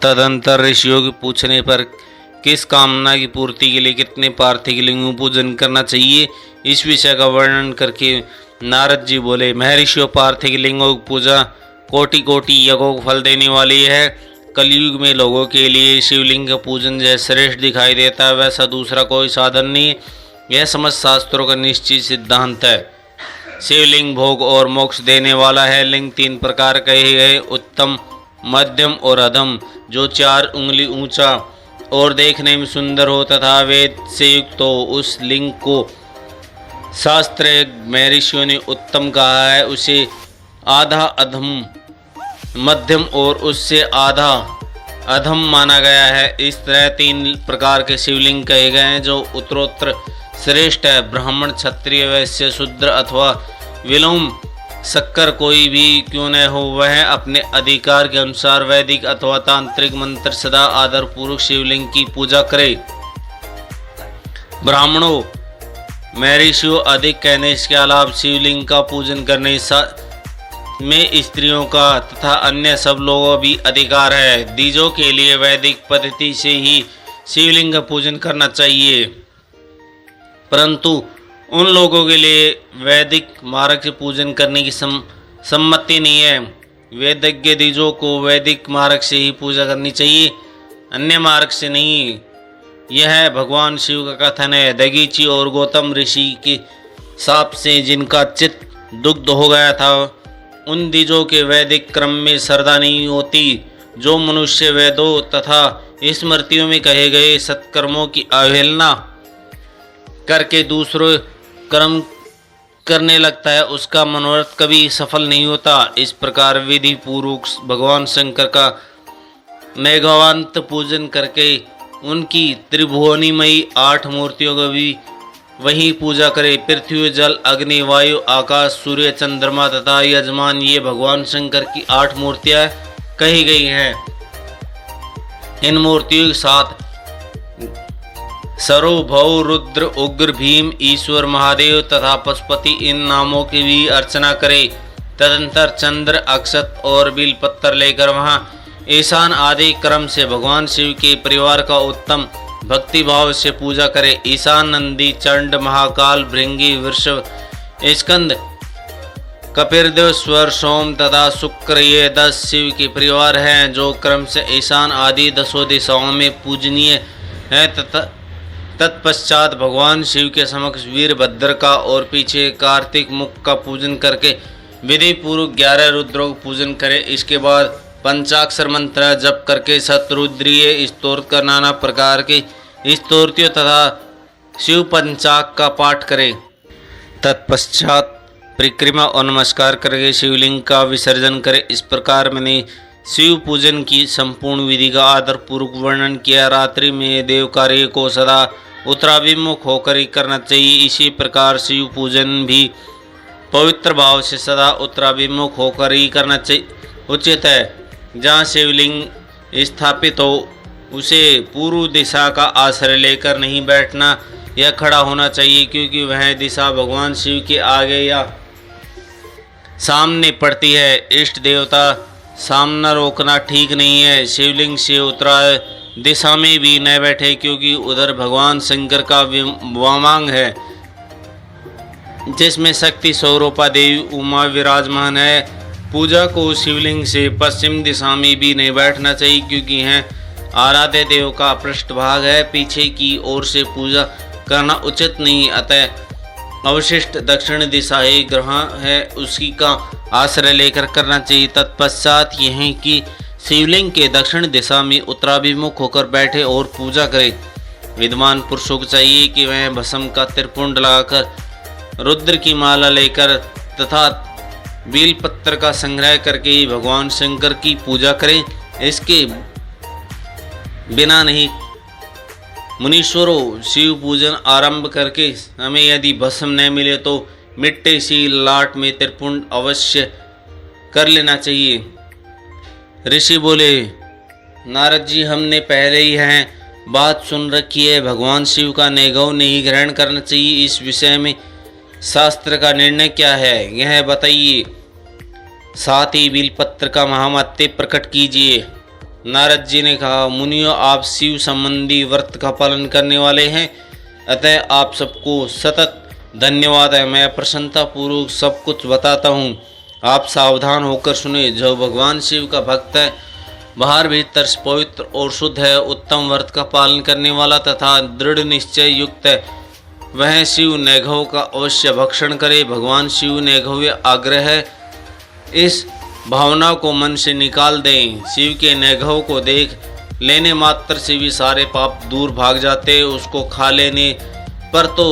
तदंतर ऋषियों के पूछने पर किस कामना की पूर्ति के लिए कितने पार्थिव लिंगों पूजन करना चाहिए, इस विषय का वर्णन करके नारद जी बोले, महर्षियों, पार्थिव लिंगों की पूजा कोटि कोटि यज्ञों को फल देने वाली है। कलयुग में लोगों के लिए शिवलिंग का पूजन जैसे श्रेष्ठ दिखाई देता है, वैसा दूसरा कोई साधन नहीं। यह समस्त शास्त्रों का निश्चित सिद्धांत है। शिवलिंग भोग और मोक्ष देने वाला है। लिंग तीन प्रकार कहे गए, उत्तम, मध्यम और अधम। जो 4 उंगली ऊंचा और देखने में सुंदर हो तथा वेद से युक्त हो, उस लिंग को शास्त्र महर्षियों ने उत्तम कहा है। उसे आधा अधम, मध्यम और उससे आधा अधम माना गया है। इस तरह 3 प्रकार के शिवलिंग कहे गए हैं जो उत्तरोत्तर श्रेष्ठ है। ब्राह्मण, क्षत्रिय, वैश्य, शूद्र अथवा विलोम शक्कर कोई भी क्यों न हो, वह अपने अधिकार के अनुसार वैदिक अथवा तांत्रिक मंत्र सदा आदर पूर्वक शिवलिंग की पूजा करे। ब्राह्मणों, महर्षियों अधिक कहने के अलावा शिवलिंग का पूजन करने में स्त्रियों का तथा अन्य सब लोगों भी अधिकार है। द्विजों के लिए वैदिक पद्धति से ही शिवलिंग का पूजन करना चाहिए, परंतु उन लोगों के लिए वैदिक मार्ग से पूजन करने की सम्मति नहीं है। वेदज्ञ द्विजों को वैदिक मार्ग से ही पूजा करनी चाहिए, अन्य मार्ग से नहीं। यह भगवान शिव का कथन है। दगीची और गौतम ऋषि के शाप से जिनका चित्त दुग्ध हो गया था, उन द्विजों के वैदिक क्रम में श्रद्धा नहीं होती। जो मनुष्य वेदों तथा स्मृतियों में कहे गए सत्कर्मों की अवहेलना करके दूसरों कर्म करने लगता है, उसका मनोरथ कभी सफल नहीं होता। इस प्रकार विधि पूर्वक भगवान शंकर का मेघावंत पूजन करके उनकी त्रिभुवनीमयी 8 मूर्तियों का भी वही पूजा करे। पृथ्वी, जल, अग्नि, वायु, आकाश, सूर्य, चंद्रमा तथा यजमान, ये भगवान शंकर की 8 मूर्तियां कही गई हैं। इन मूर्तियों के साथ सरो, भव, रुद्र, उग्र, भीम, ईश्वर, महादेव तथा पशुपति, इन नामों की भी अर्चना करे। तदंतर चंद्र, अक्षत और बेलपत्र लेकर वहां ईशान आदि क्रम से भगवान शिव के परिवार का उत्तम भक्ति भाव से पूजा करे। ईशान, नंदी, चंड, महाकाल, भृंगी, वृषभ, स्कंद, कपिरदेव, स्वर, सोम तथा शुक्र, ये 10 शिव के परिवार हैं जो क्रम से ईशान आदि 10 दिशाओं में पूजनीय है। तत्पश्चात भगवान शिव के समक्ष वीरभद्र का और पीछे कार्तिक मुख का पूजन करके विधि पूर्वक 11 रुद्रों का पूजन करें। इसके बाद पंचाक्षर मंत्र जप करके शतरुद्रीय स्तोत्र का नाना प्रकार की स्तोत्रों तथा शिव पंचाक का पाठ करें। तत्पश्चात परिक्रमा और नमस्कार करके शिवलिंग का विसर्जन करें। इस प्रकार मैंने शिव पूजन की संपूर्ण विधि का आदर पूर्वक वर्णन किया। रात्रि में देव कार्य को सदा उत्तराभिमुख होकर ही करना चाहिए। इसी प्रकार शिव पूजन भी पवित्र भाव से सदा उत्तराभिमुख होकर ही करना चाहिए उचित है। जहाँ शिवलिंग स्थापित हो उसे पूर्व दिशा का आश्रय लेकर नहीं बैठना या खड़ा होना चाहिए, क्योंकि वह दिशा भगवान शिव के आगे या सामने पड़ती है। इष्ट देवता सामना रोकना ठीक नहीं है। शिवलिंग से उत्तरायण दिशा में भी न बैठे, क्योंकि उधर भगवान शंकर का वामांग है जिसमें शक्ति स्वरूपा देवी उमा विराजमान है। पूजा को शिवलिंग से पश्चिम दिशा में भी नहीं बैठना चाहिए, क्योंकि यह आराध्य देव का पृष्ठभाग है। पीछे की ओर से पूजा करना उचित नहीं, अतः अवशिष्ट दक्षिण दिशा एक ग्रह है उसी का आश्रय लेकर करना चाहिए। तत्पश्चात यह कि शिवलिंग के दक्षिण दिशा में उत्तराभिमुख होकर बैठे और पूजा करें। विद्वान पुरुषों को चाहिए कि वह भस्म का त्रिपुंड लगाकर, रुद्र की माला लेकर तथा बेलपत्र का संग्रह करके ही भगवान शंकर की पूजा करें। इसके बिना नहीं। मुनीश्वरों, शिव पूजन आरंभ करके हमें यदि भस्म न मिले तो मिट्टी सी लाट में त्रिपुंड अवश्य कर लेना चाहिए। ऋषि बोले, नारद जी, हमने पहले ही हैं बात सुन रखी है। भगवान शिव का नैगव नहीं ग्रहण करना चाहिए। इस विषय में शास्त्र का निर्णय क्या है, यह बताइए। साथ ही बेलपत्र का महामत्य प्रकट कीजिए। नारद जी ने कहा, मुनियों, आप शिव संबंधी व्रत का पालन करने वाले हैं, अतः आप सबको सतत धन्यवाद है। मैं प्रसन्नता पूर्वक सब कुछ बताता हूँ, आप सावधान होकर सुने। जो भगवान शिव का भक्त है, बाहर भीतर से पवित्र और शुद्ध है, उत्तम व्रत का पालन करने वाला तथा दृढ़ निश्चय युक्त है, वह शिव नैघव का अवश्य भक्षण करे। भगवान शिव नैघव्य आग्रह है, इस भावना को मन से निकाल दें। शिव के नैघव को देख लेने मात्र से भी सारे पाप दूर भाग जाते। उसको खा लेने पर तो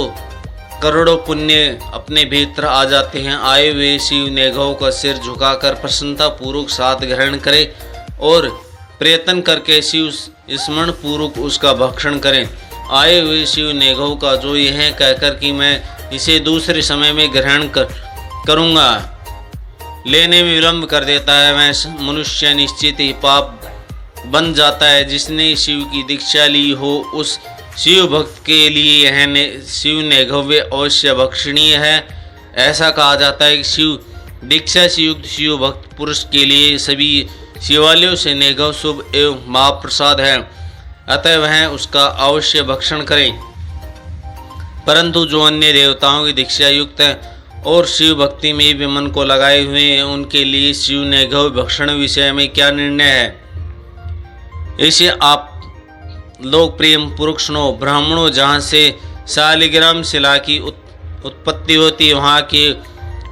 करोड़ों पुण्य अपने भीतर आ जाते हैं। आए हुए शिव नैघव का सिर झुकाकर प्रसन्नता पूर्वक साथ ग्रहण करें और प्रयत्न करके शिव स्मरण पूर्वक उसका भक्षण करें। आए हुए शिव नैघव का जो यह कहकर कि मैं इसे दूसरे समय में ग्रहण करूँगा लेने में विलंब कर देता है, वह मनुष्य निश्चित ही पाप बन जाता है। जिसने शिव की दीक्षा ली हो, उस शिव भक्त के लिए यह शिव नैघव्य अवश्य भक्षणीय है। ऐसा कहा जाता है कि शिव दीक्षा से युक्त शिव भक्त पुरुष के लिए सभी शिवालयों से नैघव शुभ एवं महाप्रसाद है, अतः वह उसका अवश्य भक्षण करें। परंतु जो अन्य देवताओं की दीक्षा युक्त है और शिव भक्ति में भी मन को लगाए हुए हैं, उनके लिए शिव नैघव भक्षण विषय में क्या निर्णय है, इसे आप लोग प्रेम पूर्वक सुनो। ब्राह्मणों, जहाँ से शालिग्राम शिला की उत्पत्ति होती है, वहाँ के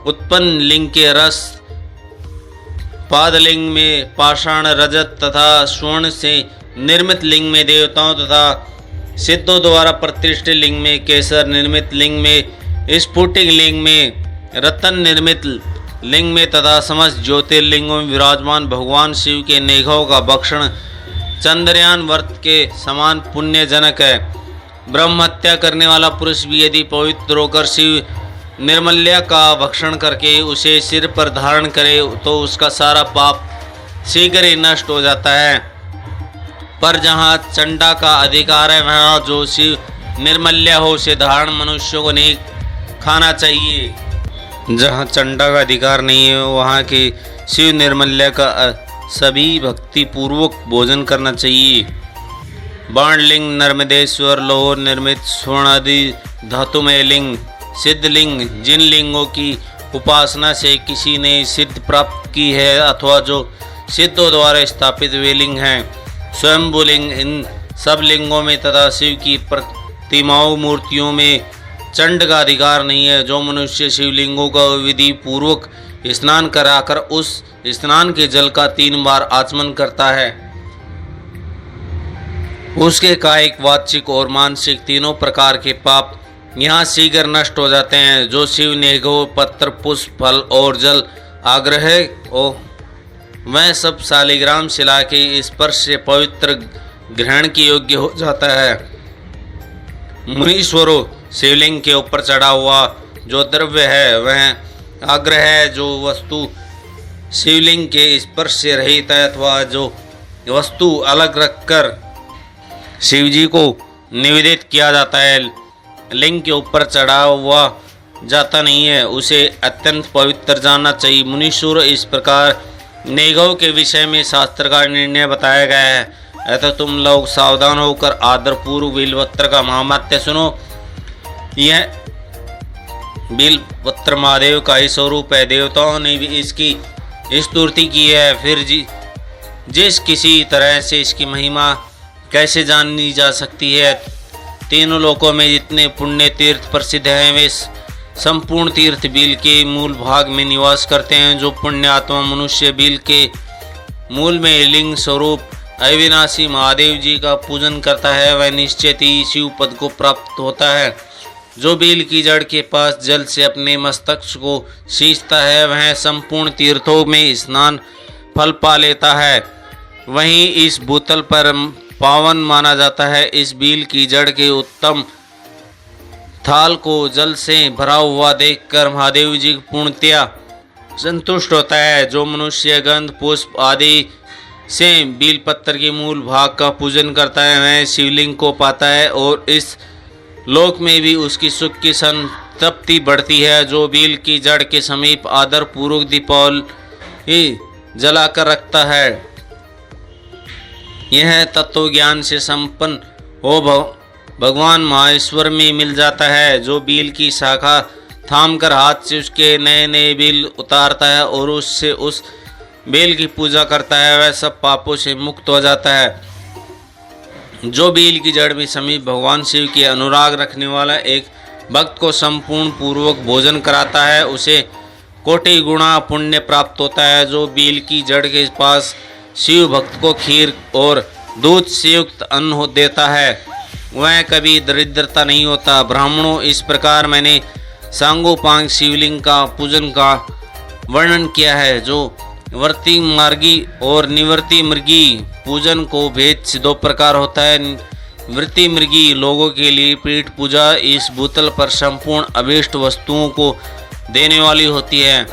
उत्पन्न लिंग के रस, पादलिंग में पाषाण, रजत तथा स्वर्ण से निर्मित लिंग में देवताओं तथा सिद्धों द्वारा प्रतिष्ठित लिंग में केसर, निर्मित लिंग में स्फुटिक लिंग में रतन, निर्मित लिंग में तथा समस्त ज्योतिर्लिंगों में विराजमान भगवान शिव के नैघव का भक्षण चंद्रयान व्रत के समान पुण्यजनक है। ब्रह्म हत्या करने वाला पुरुष भी यदि पवित्र होकर शिव निर्मल्या का भक्षण करके उसे सिर पर धारण करे तो उसका सारा पाप शीघ्र ही नष्ट हो जाता है। पर जहाँ चंडा का अधिकार है, वहाँ जो शिव निर्मल्या हो उसे धारण मनुष्यों को नहीं खाना चाहिए। जहाँ चंडा का अधिकार नहीं है, वहाँ के शिव निर्मल्या का सभी भक्ति पूर्वक भोजन करना चाहिए। बाणलिंग, नर्मदेश्वर, लोह निर्मित स्वर्ण आदि धातुमय लिंग, सिद्धलिंग, जिन लिंगों की उपासना से किसी ने सिद्ध प्राप्त की है अथवा जो सिद्धों द्वारा स्थापित वे लिंग हैं। स्वयंभू लिंग, इन सब लिंगों में तथा शिव की प्रतिमाओं मूर्तियों में चंड का अधिकार नहीं है। जो मनुष्य शिवलिंगों का विधि पूर्वक स्नान कराकर उस स्नान के जल का 3 बार आचमन करता है, उसके कायिक, वाचिक और मानसिक तीनों प्रकार के पाप यहाँ शीघ्र नष्ट हो जाते हैं। जो शिव नैघव, पत्र, पुष्प, फल और जल आग्रह वह सब शालिग्राम शिला के स्पर्श से पवित्र ग्रहण के योग्य हो जाता है। मुनीश्वरों, शिवलिंग के ऊपर चढ़ा हुआ जो द्रव्य है वह आग्रह है। जो वस्तु शिवलिंग के स्पर्श से रहित है अथवा जो वस्तु अलग रखकर शिवजी को निवेदित किया जाता है, लिंग के ऊपर चढ़ा हुआ जाता नहीं है, उसे अत्यंत पवित्र जानना चाहिए। मुनीश्वर, इस प्रकार नैघव के विषय में शास्त्र का निर्णय बताया गया है, अतः तुम लोग सावधान होकर आदरपूर्व बिलपत्र का महात्म्य सुनो। यह बिलपत्र महादेव का ही स्वरूप है, देवताओं ने भी इसकी स्तुति की है। फिर जिस किसी तरह से इसकी महिमा कैसे जानी जा सकती है। तीनों लोकों में जितने पुण्य तीर्थ प्रसिद्ध हैं वे संपूर्ण तीर्थ बील के मूल भाग में निवास करते हैं। जो पुण्य आत्मा मनुष्य बील के मूल में लिंग स्वरूप अविनाशी महादेव जी का पूजन करता है वह निश्चित ही शिव पद को प्राप्त होता है। जो बील की जड़ के पास जल से अपने मस्तक को सींचता है वह संपूर्ण तीर्थों में स्नान फल पा लेता है। वहीं इस भूतल पर पावन माना जाता है। इस बील की जड़ के उत्तम थाल को जल से भरा हुआ देखकर महादेव जी पूर्णतया संतुष्ट होता है। जो मनुष्य गंध, पुष्प आदि से बेलपत्र के मूल भाग का पूजन करता है वह शिवलिंग को पाता है और इस लोक में भी उसकी सुख की संतृप्ति बढ़ती है। जो बेल की जड़ के समीप आदर पूर्वक दीपावली जलाकर रखता है यह तत्व ज्ञान से संपन्न हो भगवान माहेश्वर में मिल जाता है। जो बील की शाखा थाम कर हाथ से उसके नए नए बेल उतारता है और उससे उस बेल की पूजा करता है, वह सब पापों से मुक्त हो जाता है। जो बेल की जड़ में समीप भगवान शिव के अनुराग रखने वाला एक भक्त को संपूर्ण पूर्वक भोजन कराता है, उसे कोटि गुणा पुण्य प्राप्त होता है। जो बेल की जड़ के पास शिव भक्त को खीर और दूध से युक्त अन्न देता है, वह कभी दरिद्रता नहीं होता। ब्राह्मणों, इस प्रकार मैंने सांगोपांग शिवलिंग का पूजन का वर्णन किया है। जो वर्ती मार्गी और निवर्ती मृगी पूजन को भेद से दो प्रकार होता है। वृत्ति मृगी लोगों के लिए पीठ पूजा इस भूतल पर संपूर्ण अभीष्ट वस्तुओं को देने वाली होती है।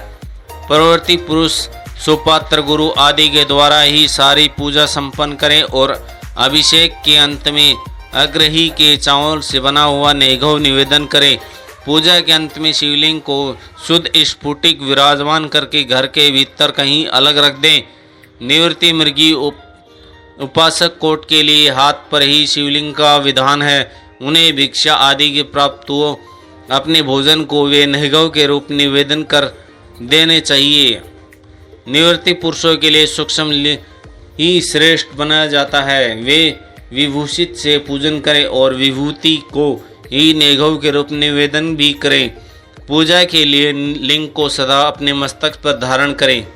प्रवर्ती पुरुष सुपात्र गुरु आदि के द्वारा ही सारी पूजा संपन्न करें और अभिषेक के अंत में अग्रही के चावल से बना हुआ नेघव निवेदन करें। पूजा के अंत में शिवलिंग को शुद्ध स्फुटिक विराजमान करके घर के भीतर कहीं अलग रख दें। निवृत्ति मृगी उपासक कोट के लिए हाथ पर ही शिवलिंग का विधान है। उन्हें भिक्षा आदि के प्राप्त हो अपने भोजन को वे नेघव के रूप निवेदन कर देने चाहिए। निवृत्ति पुरुषों के लिए सूक्ष्म ही श्रेष्ठ बनाया जाता है। वे विभूषित से पूजन करें और विभूति को ही नेघव के रूप निवेदन भी करें। पूजा के लिए लिंग को सदा अपने मस्तक पर धारण करें।